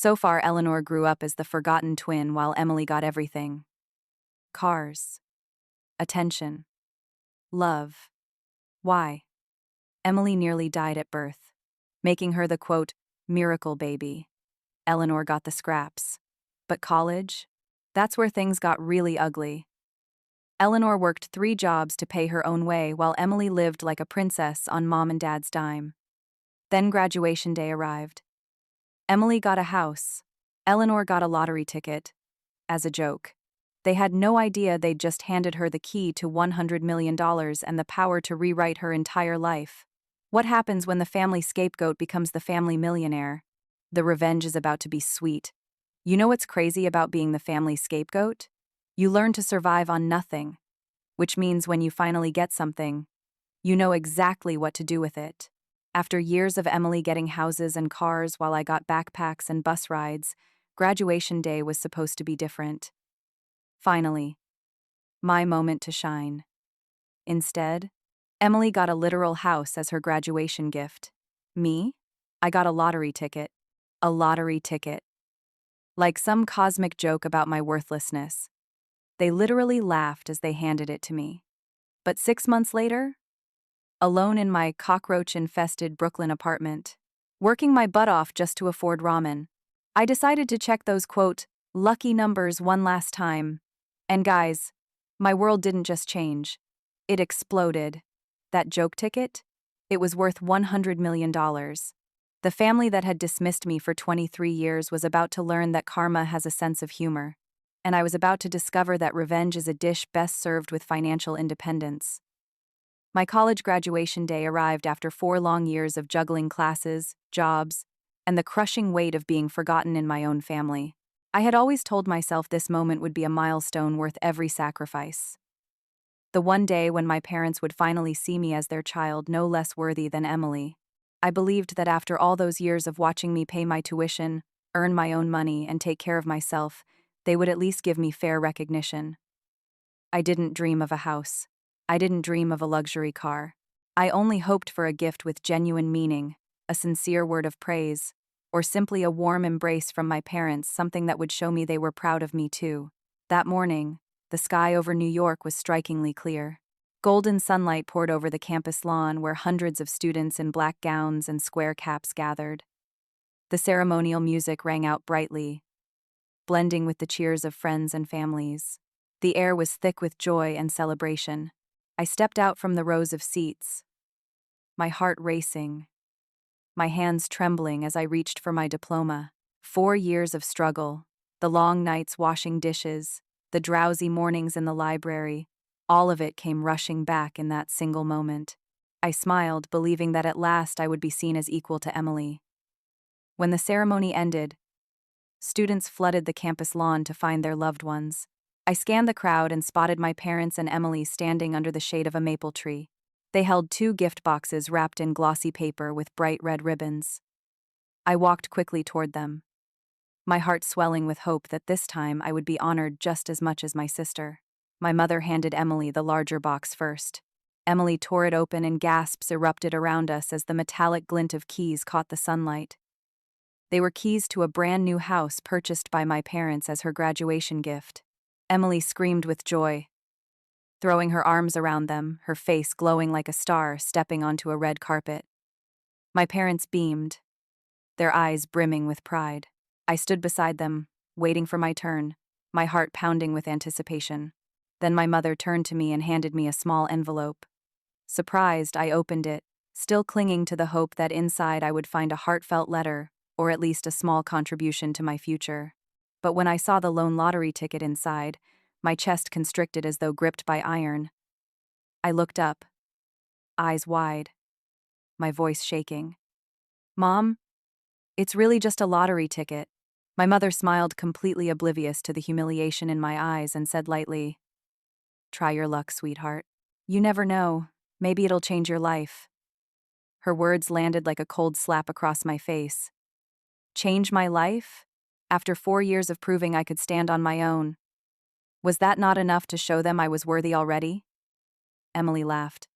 So far, Eleanor grew up as the forgotten twin while Emily got everything: cars, attention, love. Why? Emily nearly died at birth, making her the quote, miracle baby. Eleanor got the scraps. But college? That's where things got really ugly. Eleanor worked 3 jobs to pay her own way while Emily lived like a princess on mom and dad's dime. Then graduation day arrived. Emily got a house. Eleanor got a lottery ticket. As a joke. They had no idea they'd just handed her the key to $100 million and the power to rewrite her entire life. What happens when the family scapegoat becomes the family millionaire? The revenge is about to be sweet. You know what's crazy about being the family scapegoat? You learn to survive on nothing, which means when you finally get something, you know exactly what to do with it. After years of Emily getting houses and cars while I got backpacks and bus rides, graduation day was supposed to be different. Finally, my moment to shine. Instead, Emily got a literal house as her graduation gift. Me? I got a lottery ticket. A lottery ticket. Like some cosmic joke about my worthlessness. They literally laughed as they handed it to me. But 6 months later, alone in my cockroach-infested Brooklyn apartment, working my butt off just to afford ramen, I decided to check those, quote, lucky numbers one last time. And guys, my world didn't just change. It exploded. That joke ticket? It was worth $100 million. The family that had dismissed me for 23 years was about to learn that karma has a sense of humor. And I was about to discover that revenge is a dish best served with financial independence. My college graduation day arrived after 4 long years of juggling classes, jobs, and the crushing weight of being forgotten in my own family. I had always told myself this moment would be a milestone worth every sacrifice. The one day when my parents would finally see me as their child no less worthy than Emily. I believed that after all those years of watching me pay my tuition, earn my own money, and take care of myself, they would at least give me fair recognition. I didn't dream of a house. I didn't dream of a luxury car. I only hoped for a gift with genuine meaning, a sincere word of praise, or simply a warm embrace from my parents, something that would show me they were proud of me too. That morning, the sky over New York was strikingly clear. Golden sunlight poured over the campus lawn where hundreds of students in black gowns and square caps gathered. The ceremonial music rang out brightly, blending with the cheers of friends and families. The air was thick with joy and celebration. I stepped out from the rows of seats, my heart racing, my hands trembling as I reached for my diploma. 4 years of struggle, the long nights washing dishes, the drowsy mornings in the library, all of it came rushing back in that single moment. I smiled, believing that at last I would be seen as equal to Emily. When the ceremony ended, students flooded the campus lawn to find their loved ones. I scanned the crowd and spotted my parents and Emily standing under the shade of a maple tree. They held 2 gift boxes wrapped in glossy paper with bright red ribbons. I walked quickly toward them, my heart swelling with hope that this time I would be honored just as much as my sister. My mother handed Emily the larger box first. Emily tore it open and gasps erupted around us as the metallic glint of keys caught the sunlight. They were keys to a brand new house purchased by my parents as her graduation gift. Emily screamed with joy, throwing her arms around them, her face glowing like a star stepping onto a red carpet. My parents beamed, their eyes brimming with pride. I stood beside them, waiting for my turn, my heart pounding with anticipation. Then my mother turned to me and handed me a small envelope. Surprised, I opened it, still clinging to the hope that inside I would find a heartfelt letter, or at least a small contribution to my future. But when I saw the lone lottery ticket inside, my chest constricted as though gripped by iron. I looked up, eyes wide, my voice shaking. "Mom, it's really just a lottery ticket." My mother smiled, completely oblivious to the humiliation in my eyes, and said lightly, "Try your luck, sweetheart. You never know, maybe it'll change your life." Her words landed like a cold slap across my face. Change my life? After 4 years of proving I could stand on my own. Was that not enough to show them I was worthy already? Emily laughed.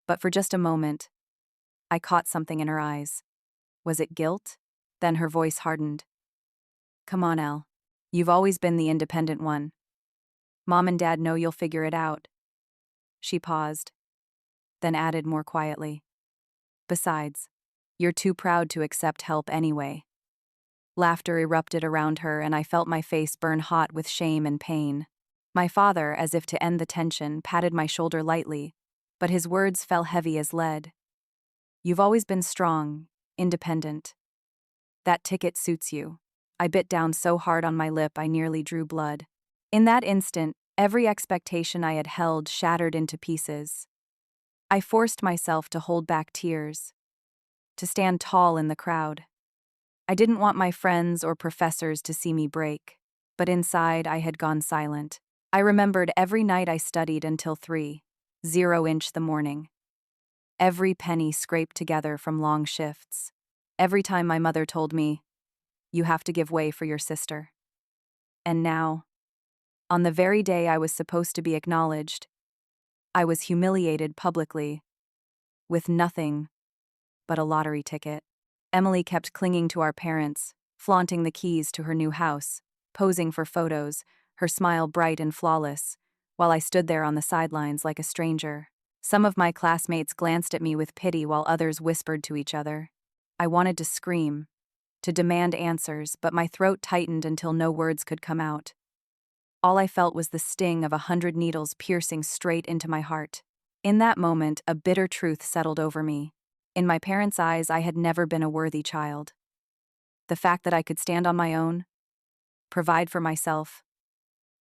But for just a moment, I caught something in her eyes. Was it guilt? Then her voice hardened. Come on, Elle. You've always been the independent one. Mom and Dad know you'll figure it out. She paused, then added more quietly. Besides, you're too proud to accept help anyway. Laughter erupted around her, and I felt my face burn hot with shame and pain. My father, as if to end the tension, patted my shoulder lightly, but his words fell heavy as lead. You've always been strong, independent. That ticket suits you. I bit down so hard on my lip I nearly drew blood. In that instant, every expectation I had held shattered into pieces. I forced myself to hold back tears, to stand tall in the crowd. I didn't want my friends or professors to see me break, but inside I had gone silent. I remembered every night I studied until 3:00 the morning. Every penny scraped together from long shifts. Every time my mother told me, "You have to give way for your sister." And now, on the very day I was supposed to be acknowledged, I was humiliated publicly, with nothing but a lottery ticket. Emily kept clinging to our parents, flaunting the keys to her new house, posing for photos, her smile bright and flawless, while I stood there on the sidelines like a stranger. Some of my classmates glanced at me with pity while others whispered to each other. I wanted to scream, to demand answers, but my throat tightened until no words could come out. All I felt was the sting of 100 needles piercing straight into my heart. In that moment, a bitter truth settled over me. In my parents' eyes, I had never been a worthy child. The fact that I could stand on my own, provide for myself,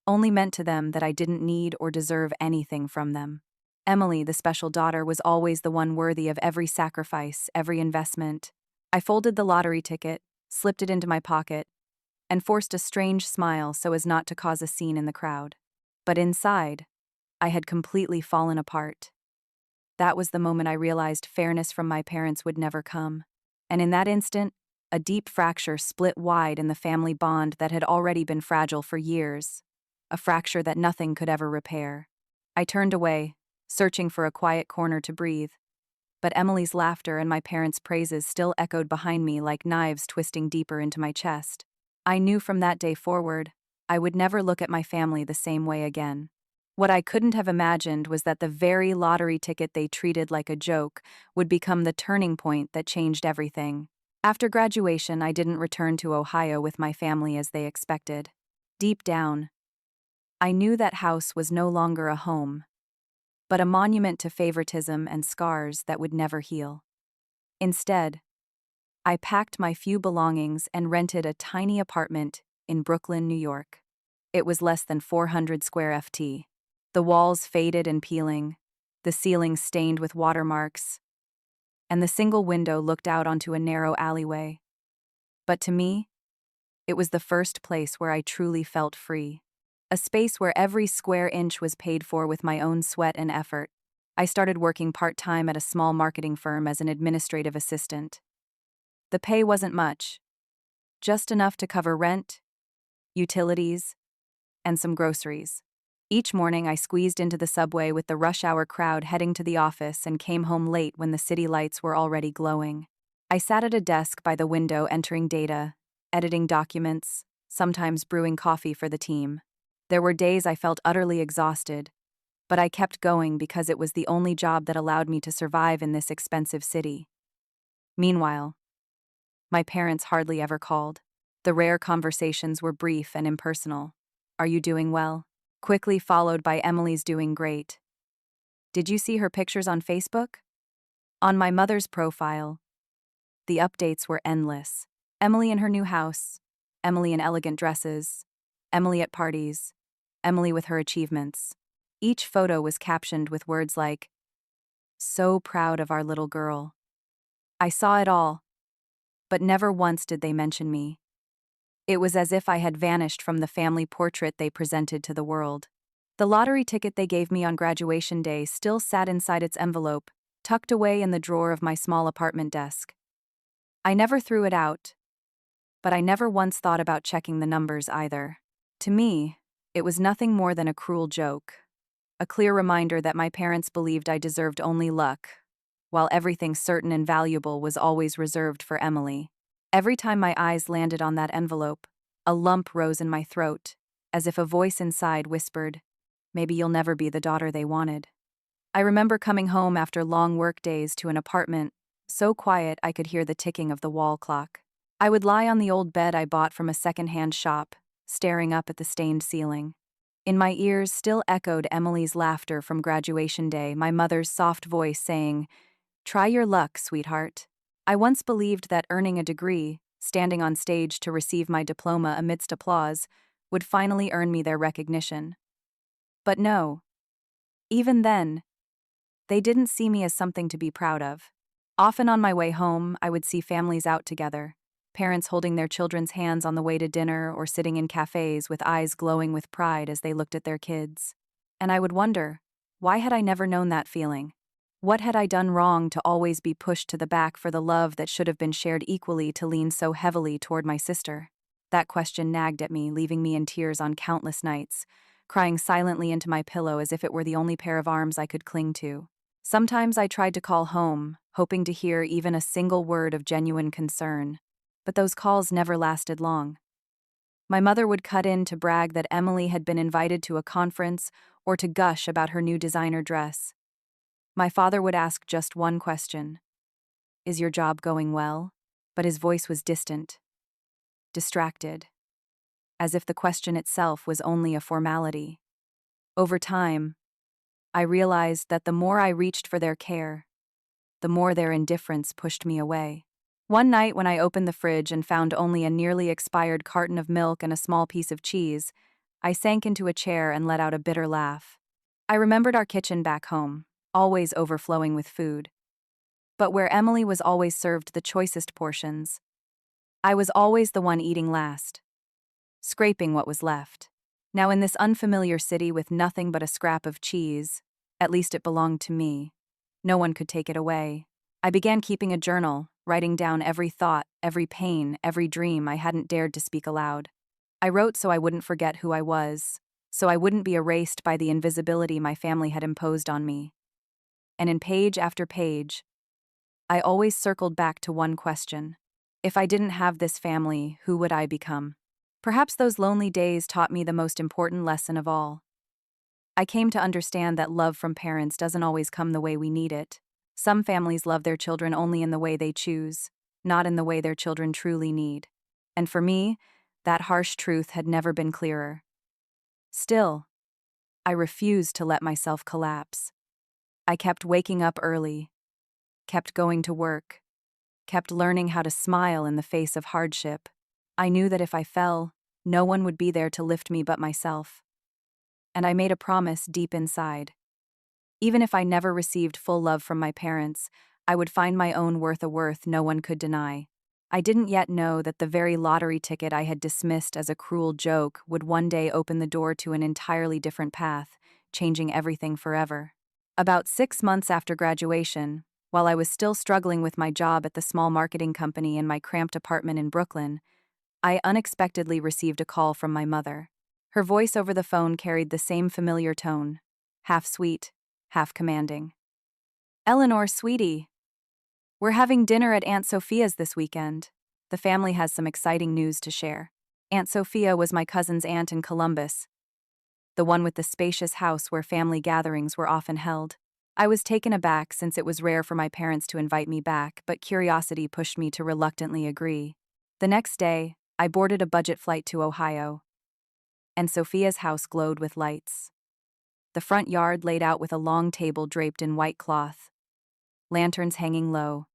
only meant to them that I didn't need or deserve anything from them. Emily, the special daughter, was always the one worthy of every sacrifice, every investment. I folded the lottery ticket, slipped it into my pocket, and forced a strange smile so as not to cause a scene in the crowd. But inside, I had completely fallen apart. That was the moment I realized fairness from my parents would never come. And in that instant, a deep fracture split wide in the family bond that had already been fragile for years, a fracture that nothing could ever repair. I turned away, searching for a quiet corner to breathe, but Emily's laughter and my parents' praises still echoed behind me like knives twisting deeper into my chest. I knew from that day forward, I would never look at my family the same way again. What I couldn't have imagined was that the very lottery ticket they treated like a joke would become the turning point that changed everything. After graduation, I didn't return to Ohio with my family as they expected. Deep down, I knew that house was no longer a home, but a monument to favoritism and scars that would never heal. Instead, I packed my few belongings and rented a tiny apartment in Brooklyn, New York. It was less than 400 square ft. The walls faded and peeling, the ceiling stained with watermarks, and the single window looked out onto a narrow alleyway. But to me, it was the first place where I truly felt free. A space where every square inch was paid for with my own sweat and effort. I started working part-time at a small marketing firm as an administrative assistant. The pay wasn't much, just enough to cover rent, utilities, and some groceries. Each morning I squeezed into the subway with the rush hour crowd heading to the office and came home late when the city lights were already glowing. I sat at a desk by the window entering data, editing documents, sometimes brewing coffee for the team. There were days I felt utterly exhausted, but I kept going because it was the only job that allowed me to survive in this expensive city. Meanwhile, my parents hardly ever called. The rare conversations were brief and impersonal. "Are you doing well?" Quickly followed by Emily's "doing great." "Did you see her pictures on Facebook?" On my mother's profile, the updates were endless. Emily in her new house, Emily in elegant dresses, Emily at parties, Emily with her achievements. Each photo was captioned with words like, "So proud of our little girl." I saw it all, but never once did they mention me. It was as if I had vanished from the family portrait they presented to the world. The lottery ticket they gave me on graduation day still sat inside its envelope, tucked away in the drawer of my small apartment desk. I never threw it out, but I never once thought about checking the numbers either. To me, it was nothing more than a cruel joke, a clear reminder that my parents believed I deserved only luck, while everything certain and valuable was always reserved for Emily. Every time my eyes landed on that envelope, A lump rose in my throat, as if a voice inside whispered, "Maybe you'll never be the daughter they wanted." I remember coming home after long work days to an apartment, so quiet I could hear the ticking of the wall clock. I would lie on the old bed I bought from a second-hand shop, staring up at the stained ceiling. In my ears still echoed Emily's laughter from graduation day, my mother's soft voice saying, "Try your luck, sweetheart." I once believed that earning a degree, standing on stage to receive my diploma amidst applause, would finally earn me their recognition. But no. Even then, they didn't see me as something to be proud of. Often on my way home, I would see families out together, parents holding their children's hands on the way to dinner or sitting in cafes with eyes glowing with pride as they looked at their kids. And I would wonder, why had I never known that feeling? What had I done wrong to always be pushed to the back for the love that should have been shared equally to lean so heavily toward my sister? That question nagged at me, leaving me in tears on countless nights, crying silently into my pillow as if it were the only pair of arms I could cling to. Sometimes I tried to call home, hoping to hear even a single word of genuine concern, but those calls never lasted long. My mother would cut in to brag that Emily had been invited to a conference or to gush about her new designer dress. My father would ask just one question: "Is your job going well?" But his voice was distant, distracted, as if the question itself was only a formality. Over time, I realized that the more I reached for their care, the more their indifference pushed me away. One night when I opened the fridge and found only a nearly expired carton of milk and a small piece of cheese, I sank into a chair and let out a bitter laugh. I remembered our kitchen back home, always overflowing with food. But where Emily was always served the choicest portions, I was always the one eating last, scraping what was left. Now in this unfamiliar city with nothing but a scrap of cheese, at least it belonged to me. No one could take it away. I began keeping a journal, writing down every thought, every pain, every dream I hadn't dared to speak aloud. I wrote so I wouldn't forget who I was, so I wouldn't be erased by the invisibility my family had imposed on me. And in page after page, I always circled back to one question: if I didn't have this family, who would I become? Perhaps those lonely days taught me the most important lesson of all. I came to understand that love from parents doesn't always come the way we need it. Some families love their children only in the way they choose, not in the way their children truly need. And for me, that harsh truth had never been clearer. Still, I refused to let myself collapse. I kept waking up early, kept going to work, kept learning how to smile in the face of hardship. I knew that if I fell, no one would be there to lift me but myself. And I made a promise deep inside. Even if I never received full love from my parents, I would find my own worth a worth no one could deny. I didn't yet know that the very lottery ticket I had dismissed as a cruel joke would one day open the door to an entirely different path, changing everything forever. About 6 months after graduation, while I was still struggling with my job at the small marketing company in my cramped apartment in Brooklyn, I unexpectedly received a call from my mother. Her voice over the phone carried the same familiar tone, half sweet, half commanding. "Eleanor, sweetie, we're having dinner at Aunt Sophia's this weekend. The family has some exciting news to share." Aunt Sophia was my cousin's aunt in Columbus, the one with the spacious house where family gatherings were often held. I was taken aback since it was rare for my parents to invite me back, but curiosity pushed me to reluctantly agree. The next day, I boarded a budget flight to Ohio, and Sophia's house glowed with lights. The front yard laid out with a long table draped in white cloth, lanterns hanging low,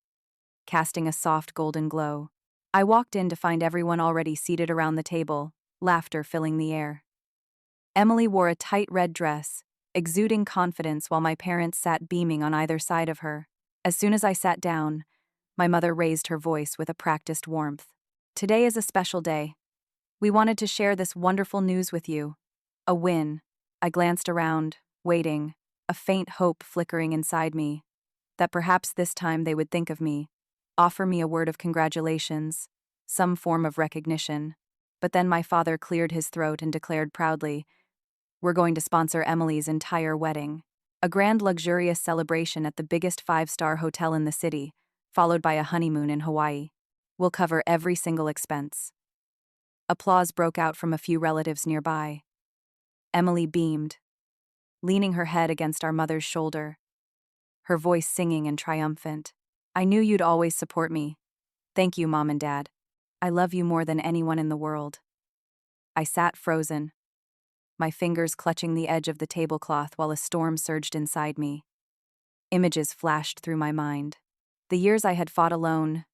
casting a soft golden glow. I walked in to find everyone already seated around the table, laughter filling the air. Emily wore a tight red dress, exuding confidence while my parents sat beaming on either side of her. As soon as I sat down, my mother raised her voice with a practiced warmth. "Today is a special day. We wanted to share this wonderful news with you. A win." I glanced around, waiting, a faint hope flickering inside me, that perhaps this time they would think of me, offer me a word of congratulations, some form of recognition. But then my father cleared his throat and declared proudly, "We're going to sponsor Emily's entire wedding. A grand luxurious celebration at the biggest 5-star hotel in the city, followed by a honeymoon in Hawaii. We'll cover every single expense." Applause broke out from a few relatives nearby. Emily beamed, leaning her head against our mother's shoulder, her voice singing and triumphant. I knew you'd always support me. Thank you, Mom and Dad. I love you more than anyone in the world. I sat frozen, my fingers clutching the edge of the tablecloth while a storm surged inside me. Images flashed through my mind. The years I had fought alone,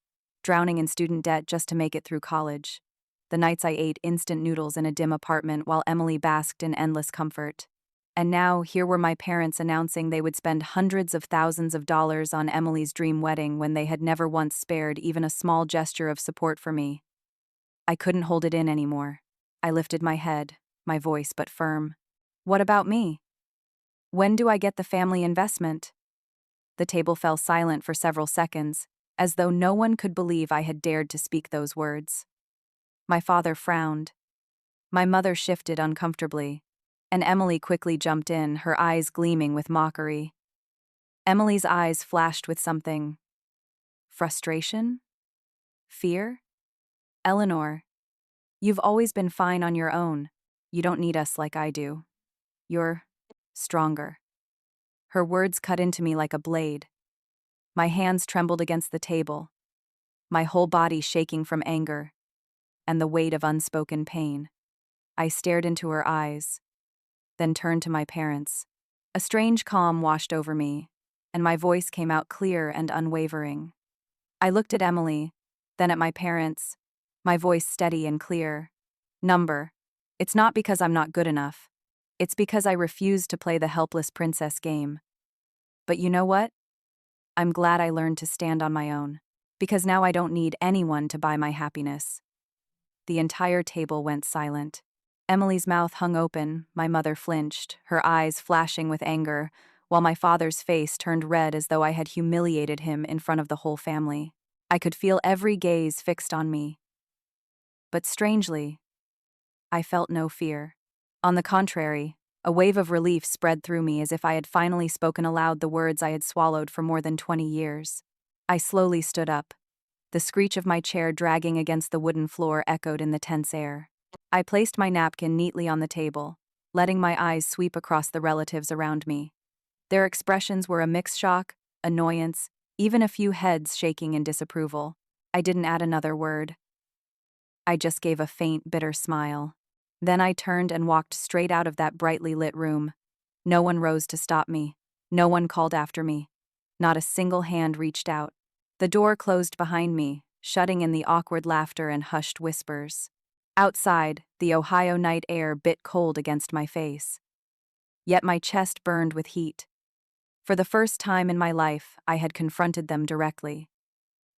drowning in student debt just to make it through college. The nights I ate instant noodles in a dim apartment while Emily basked in endless comfort. And now, here were my parents announcing they would spend hundreds of thousands of dollars on Emily's dream wedding when they had never once spared even a small gesture of support for me. I couldn't hold it in anymore. I lifted my head, my voice but firm. What about me? When do I get the family investment? The table fell silent for several seconds, as though no one could believe I had dared to speak those words. My father frowned. My mother shifted uncomfortably, and Emily quickly jumped in, her eyes gleaming with mockery. Emily's eyes flashed with something. Frustration? Fear? Eleanor, you've always been fine on your own. You don't need us like I do. You're stronger. Her words cut into me like a blade. My hands trembled against the table, my whole body shaking from anger and the weight of unspoken pain. I stared into her eyes, then turned to my parents. A strange calm washed over me, and my voice came out clear and unwavering. I looked at Emily, then at my parents, my voice steady and clear. Number. It's not because I'm not good enough. It's because I refuse to play the helpless princess game. But you know what? I'm glad I learned to stand on my own, because now I don't need anyone to buy my happiness. The entire table went silent. Emily's mouth hung open, my mother flinched, her eyes flashing with anger, while my father's face turned red as though I had humiliated him in front of the whole family. I could feel every gaze fixed on me. But strangely, I felt no fear. On the contrary, a wave of relief spread through me as if I had finally spoken aloud the words I had swallowed for more than 20 years. I slowly stood up. The screech of my chair dragging against the wooden floor echoed in the tense air. I placed my napkin neatly on the table, letting my eyes sweep across the relatives around me. Their expressions were a mixed shock, annoyance, even a few heads shaking in disapproval. I didn't add another word. I just gave a faint, bitter smile. Then I turned and walked straight out of that brightly lit room. No one rose to stop me. No one called after me. Not a single hand reached out. The door closed behind me, shutting in the awkward laughter and hushed whispers. Outside, the Ohio night air bit cold against my face. Yet my chest burned with heat. For the first time in my life, I had confronted them directly,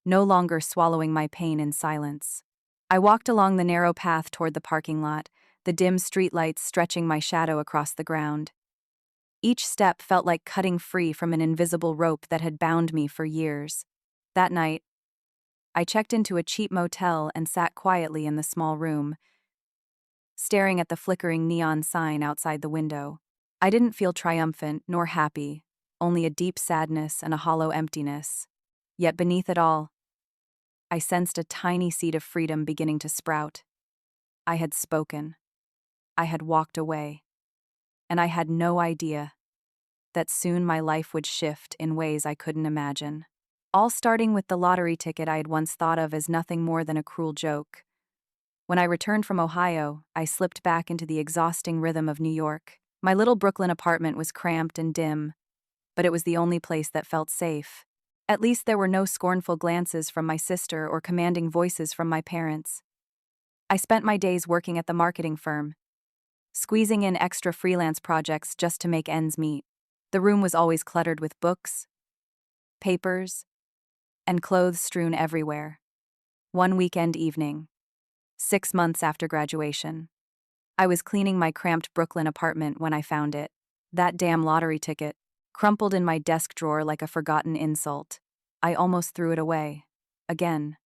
no longer swallowing my pain in silence. I walked along the narrow path toward the parking lot, the dim streetlights stretching my shadow across the ground. Each step felt like cutting free from an invisible rope that had bound me for years. That night, I checked into a cheap motel and sat quietly in the small room, staring at the flickering neon sign outside the window. I didn't feel triumphant nor happy, only a deep sadness and a hollow emptiness. Yet beneath it all, I sensed a tiny seed of freedom beginning to sprout. I had spoken. I had walked away. And I had no idea that soon my life would shift in ways I couldn't imagine. All starting with the lottery ticket I had once thought of as nothing more than a cruel joke. When I returned from Ohio, I slipped back into the exhausting rhythm of New York. My little Brooklyn apartment was cramped and dim, but it was the only place that felt safe. At least there were no scornful glances from my sister or commanding voices from my parents. I spent my days working at the marketing firm, squeezing in extra freelance projects just to make ends meet. The room was always cluttered with books, papers, and clothes strewn everywhere. One weekend evening, 6 months after graduation, I was cleaning my cramped Brooklyn apartment when I found it. That damn lottery ticket, crumpled in my desk drawer like a forgotten insult. I almost threw it away. Again.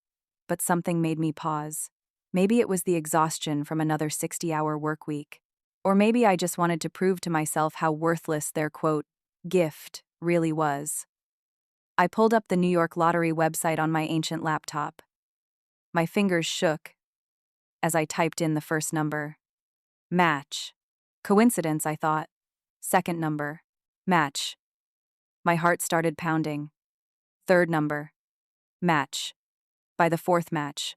But something made me pause. Maybe it was the exhaustion from another 60-hour work week. Or maybe I just wanted to prove to myself how worthless their, quote, gift really was. I pulled up the New York Lottery website on my ancient laptop. My fingers shook, as I typed in the first number. Match. Coincidence, I thought. Second number. Match. My heart started pounding. Third number. Match. By the fourth match,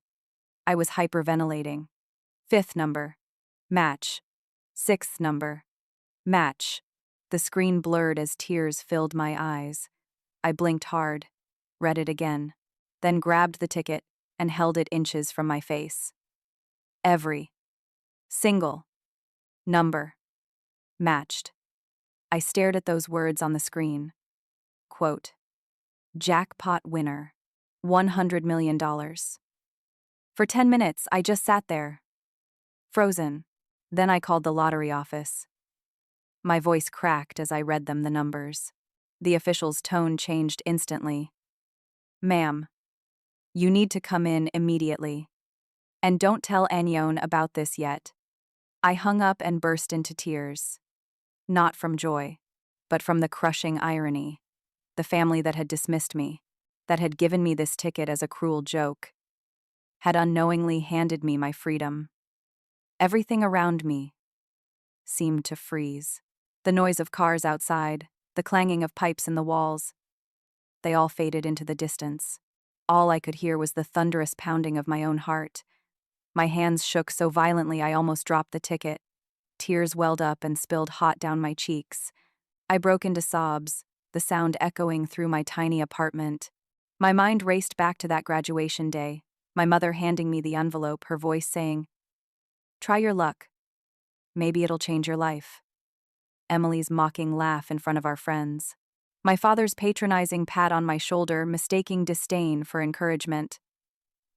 I was hyperventilating. Fifth number. Match. Sixth number. Match. The screen blurred as tears filled my eyes. I blinked hard, read it again, then grabbed the ticket and held it inches from my face. Every single number matched. I stared at those words on the screen. Quote, jackpot winner, $100 million. For 10 minutes, I just sat there, frozen. Then I called the lottery office. My voice cracked as I read them the numbers. The official's tone changed instantly. Ma'am, you need to come in immediately. And don't tell Anione about this yet. I hung up and burst into tears. Not from joy, but from the crushing irony. The family that had dismissed me, that had given me this ticket as a cruel joke, had unknowingly handed me my freedom. Everything around me seemed to freeze. The noise of cars outside, the clanging of pipes in the walls, they all faded into the distance. All I could hear was the thunderous pounding of my own heart. My hands shook so violently I almost dropped the ticket. Tears welled up and spilled hot down my cheeks. I broke into sobs, the sound echoing through my tiny apartment. My mind raced back to that graduation day, my mother handing me the envelope, her voice saying, "Try your luck. Maybe it'll change your life." Emily's mocking laugh in front of our friends. My father's patronizing pat on my shoulder, mistaking disdain for encouragement.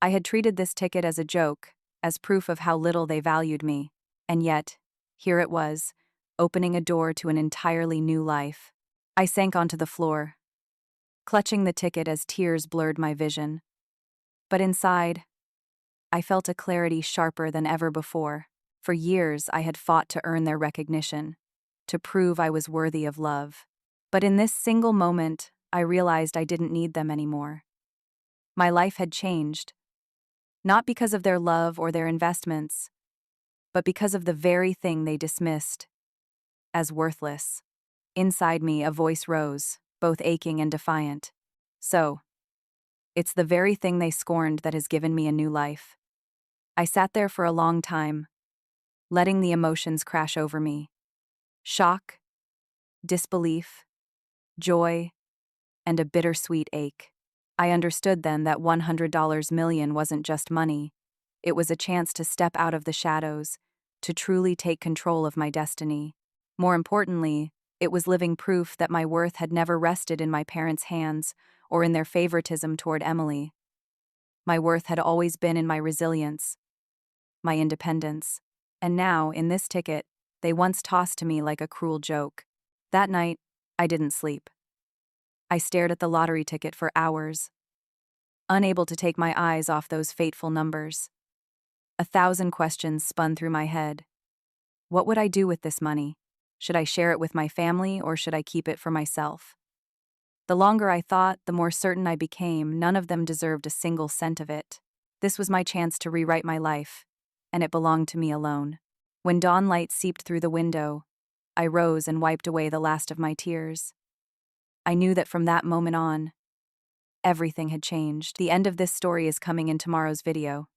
I had treated this ticket as a joke, as proof of how little they valued me, and yet, here it was, opening a door to an entirely new life. I sank onto the floor, clutching the ticket as tears blurred my vision. But inside, I felt a clarity sharper than ever before. For years, I had fought to earn their recognition, to prove I was worthy of love. But in this single moment, I realized I didn't need them anymore. My life had changed, not because of their love or their investments, but because of the very thing they dismissed as worthless. Inside me, a voice rose, both aching and defiant. So, it's the very thing they scorned that has given me a new life. I sat there for a long time, letting the emotions crash over me. Shock, disbelief, joy, and a bittersweet ache. I understood then that $100 million wasn't just money. It was a chance to step out of the shadows, to truly take control of my destiny. More importantly, it was living proof that my worth had never rested in my parents' hands or in their favoritism toward Emily. My worth had always been in my resilience, my independence. And now, in this ticket, they once tossed to me like a cruel joke. That night, I didn't sleep. I stared at the lottery ticket for hours, unable to take my eyes off those fateful numbers. 1,000 questions spun through my head. What would I do with this money? Should I share it with my family or should I keep it for myself? The longer I thought, the more certain I became none of them deserved a single cent of it. This was my chance to rewrite my life, and it belonged to me alone. When dawn light seeped through the window, I rose and wiped away the last of my tears. I knew that from that moment on, everything had changed. The end of this story is coming in tomorrow's video.